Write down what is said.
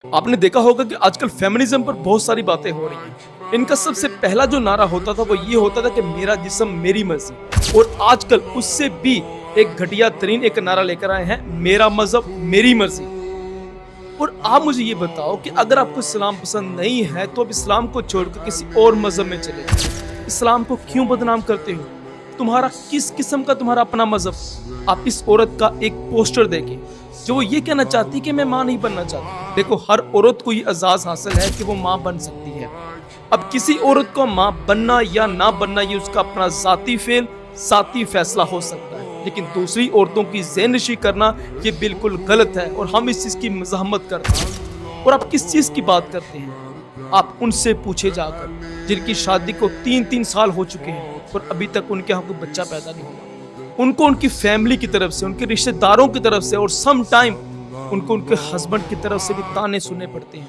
آپ نے دیکھا ہوگا کہ آج کل فیمنزم پر بہت ساری باتیں ہو رہی ہیں۔ ان کا سب سے پہلا جو نعرہ ہوتا تھا وہ یہ ہوتا تھا کہ میرا جسم میری مرضی، اور آج کل اس سے بھی ایک گھٹیا ترین ایک نعرہ لے کر آئے ہیں، میرا مذہب میری مرضی۔ اور آپ مجھے یہ بتاؤ کہ اگر آپ کو اسلام پسند نہیں ہے تو اب اسلام کو چھوڑ کر کسی اور مذہب میں چلے جائیں۔ اسلام کو کیوں بدنام کرتے ہو؟ تمہارا کس قسم کا تمہارا اپنا مذہب؟ آپ اس عورت کا ایک پوسٹر دیکھیں جو وہ یہ کہنا چاہتی کہ میں ماں نہیں بننا چاہتی۔ دیکھو، ہر عورت کو یہ اعزاز حاصل ہے کہ وہ ماں بن سکتی ہے۔ اب کسی عورت کو ماں بننا یا نہ بننا یہ اس کا اپنا ذاتی فعل، ذاتی فیصلہ ہو سکتا ہے، لیکن دوسری عورتوں کی ذہن نشی کرنا یہ بالکل غلط ہے، اور ہم اس چیز کی مزاحمت کرتے ہیں۔ اور آپ کس چیز کی بات کرتے ہیں؟ آپ ان سے پوچھے جا کر جن کی شادی کو 3 سال ہو چکے ہیں اور ابھی تک ان کے یہاں کوئی بچہ پیدا نہیں ہوا۔ ان کو ان کی فیملی کی طرف سے، ان کے رشتہ داروں کی طرف سے، اور سم ٹائم ان کو ان کے ہسبینڈ کی طرف سے بھی تانے سننے پڑتے ہیں۔